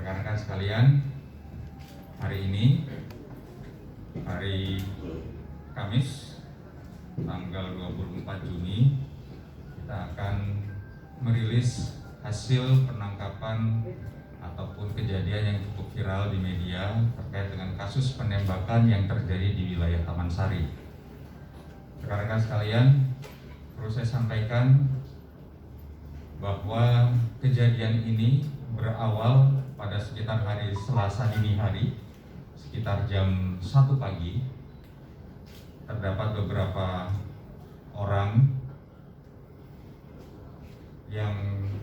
rekan-rekan sekalian, hari ini, hari Kamis, tanggal 24 Juni, kita akan merilis hasil penangkapan ataupun kejadian yang cukup viral di media terkait dengan kasus penembakan yang terjadi di wilayah Taman Sari. Rekan-rekan sekalian, perlu saya sampaikan bahwa kejadian ini berawal pada sekitar hari Selasa dini hari, sekitar jam 1 pagi. Terdapat beberapa orang yang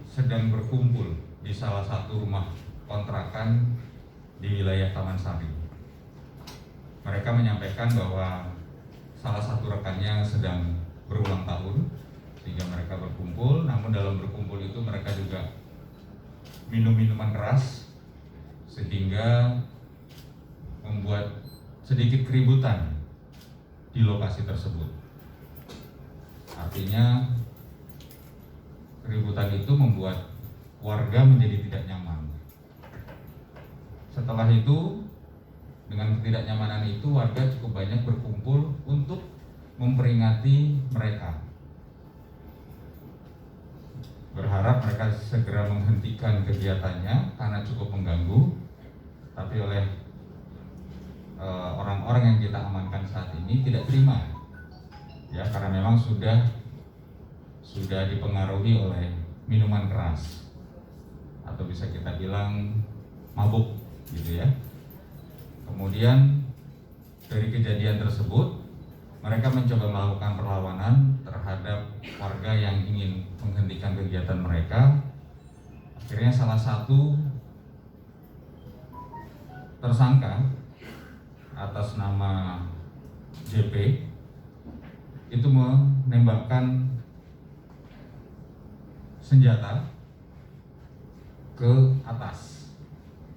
sedang berkumpul di salah satu rumah kontrakan di wilayah Taman Sari. Mereka menyampaikan bahwa salah satu rekannya sedang berulang tahun, sehingga mereka berkumpul. Namun dalam berkumpul itu mereka juga minum minuman keras, sehingga membuat sedikit keributan di lokasi tersebut. Artinya keributan itu membuat warga menjadi tidak nyaman. Setelah itu, dengan ketidaknyamanan itu, warga cukup banyak berkumpul untuk memperingati mereka, berharap mereka segera menghentikan kegiatannya karena cukup mengganggu. Tapi oleh orang-orang yang kita amankan saat ini tidak terima, ya, karena memang sudah dipengaruhi oleh minuman keras, atau bisa kita bilang mabuk, gitu ya. Kemudian dari kejadian tersebut, mereka mencoba melakukan perlawanan terhadap warga yang ingin menghentikan kegiatan mereka. Akhirnya salah satu tersangka atas nama JP itu menembakkan senjata ke atas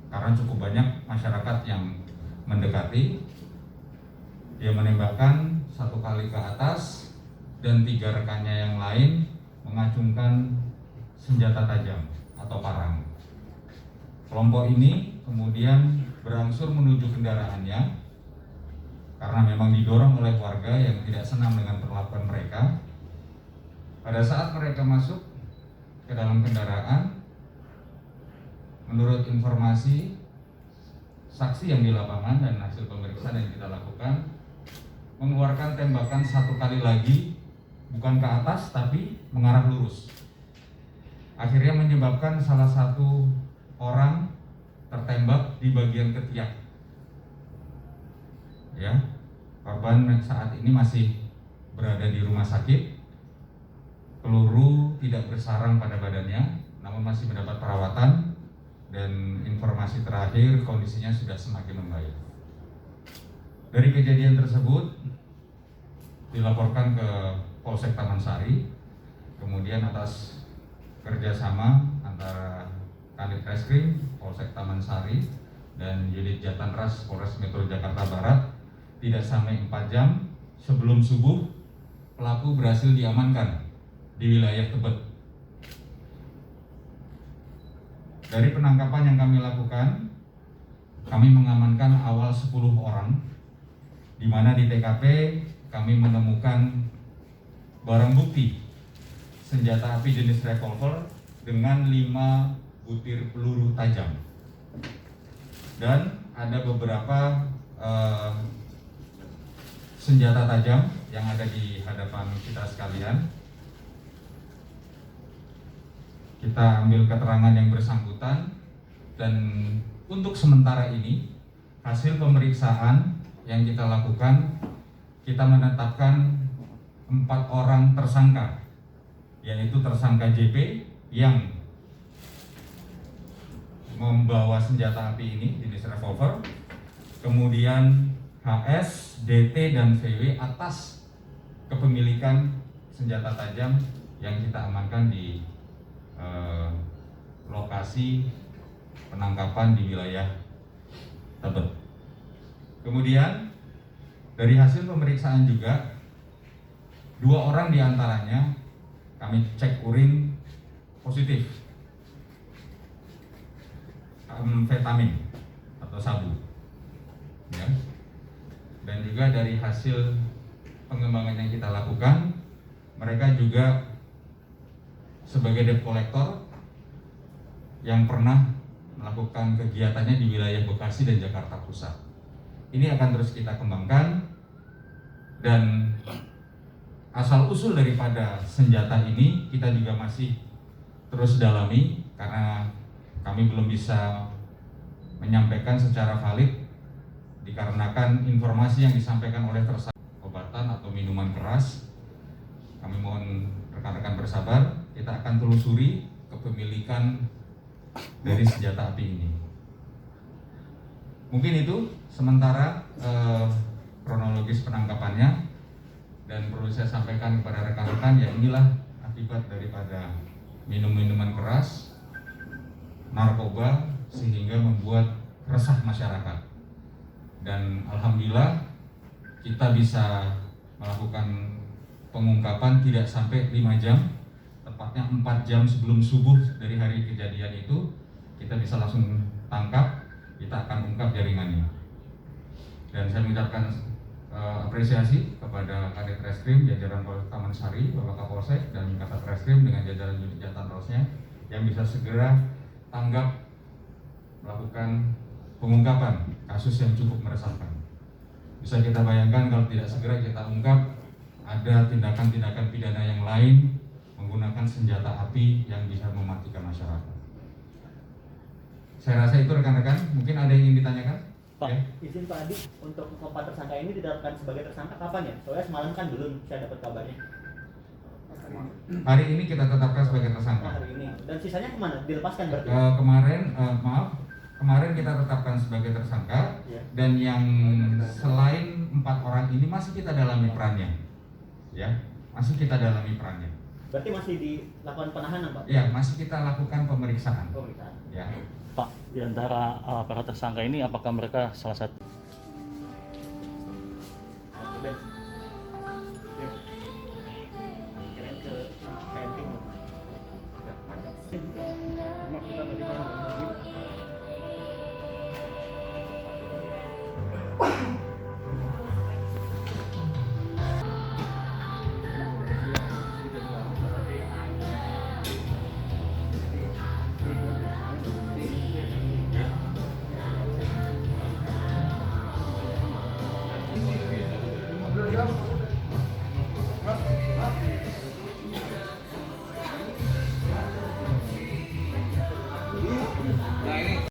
karena cukup banyak masyarakat yang mendekati. Dia menembakkan 1 kali ke atas dan 3 rekannya yang lain mengacungkan senjata tajam atau parang. Kelompok ini kemudian berangsur menuju kendaraannya karena memang didorong oleh warga yang tidak senang dengan perlakuan mereka. Pada saat mereka masuk ke dalam kendaraan, menurut informasi saksi yang di lapangan dan hasil pemeriksaan yang kita lakukan, mengeluarkan tembakan 1 kali lagi, bukan ke atas tapi mengarah lurus. Akhirnya menyebabkan salah satu orang tertembak di bagian ketiak. Ya, korban saat ini masih berada di rumah sakit. Peluru tidak bersarang pada badannya, namun masih mendapat perawatan, dan informasi terakhir kondisinya sudah semakin membaik. Dari kejadian tersebut dilaporkan ke Polsek Taman Sari, kemudian atas kerjasama antara Kanit Reskrim Polsek Taman Sari dan Unit Jatanras Polres Metro Jakarta Barat, tidak sampai 4 jam sebelum subuh pelaku berhasil diamankan di wilayah Tebet. Dari penangkapan yang kami lakukan, kami mengamankan awal 10 orang, di mana di TKP kami menemukan barang bukti senjata api jenis revolver dengan 5 butir peluru tajam, dan ada beberapa senjata tajam yang ada di hadapan kita sekalian. Kita ambil keterangan yang bersangkutan, dan untuk sementara ini hasil pemeriksaan yang kita lakukan, kita menetapkan 4 orang tersangka, yaitu tersangka JP yang membawa senjata api ini jenis revolver, kemudian HS, DT, dan VW atas kepemilikan senjata tajam yang kita amankan di lokasi penangkapan di wilayah Tebet. Kemudian dari hasil pemeriksaan juga, 2 orang diantaranya kami cek urin positif amfetamin atau sabu, ya. Dan juga dari hasil pengembangan yang kita lakukan, mereka juga sebagai debt collector yang pernah melakukan kegiatannya di wilayah Bekasi dan Jakarta Pusat. Ini akan terus kita kembangkan, dan asal-usul daripada senjata ini kita juga masih terus dalami karena kami belum bisa menyampaikan secara valid dikarenakan informasi yang disampaikan oleh tersangka obatan atau minuman keras. Kami mohon rekan-rekan bersabar, kita akan telusuri kepemilikan dari senjata api ini. Mungkin itu sementara kronologis penangkapannya, dan perlu saya sampaikan kepada rekan-rekan, ya inilah akibat daripada minum-minuman keras, narkoba, sehingga membuat resah masyarakat. Dan alhamdulillah kita bisa melakukan pengungkapan tidak sampai 5 jam, tepatnya 4 jam sebelum subuh dari hari kejadian itu kita bisa langsung tangkap, kita akan ungkap jaringannya. Dan saya mengucapkan apresiasi kepada Kadit Reskrim, jajaran Polres Taman Sari, Bapak Kapolsek, dan Kasat Reskrim dengan jajaran unit Jatan Rosnya yang bisa segera tanggap melakukan pengungkapan kasus yang cukup meresahkan. Bisa kita bayangkan kalau tidak segera kita ungkap, ada tindakan-tindakan pidana yang lain menggunakan senjata api yang bisa mematikan masyarakat. Saya rasa itu rekan-rekan, mungkin ada yang ingin ditanyakan? Pak, Ya? izin Pak Adi, untuk keempat tersangka ini ditetapkan sebagai tersangka kapan ya? Soalnya semalam kan belum saya dapat kabarnya. Hari ini kita tetapkan sebagai tersangka. Hari ini. Dan sisanya kemana? Dilepaskan berarti? Kemarin kita tetapkan sebagai tersangka, Ya. dan yang selain 4 orang ini masih kita dalami perannya, ya, masih kita dalami perannya. Berarti masih dilakukan penahanan Pak? Ya, masih kita lakukan pemeriksaan. Pemeriksaan. Ya. Pak, di antara para tersangka ini apakah mereka salah satu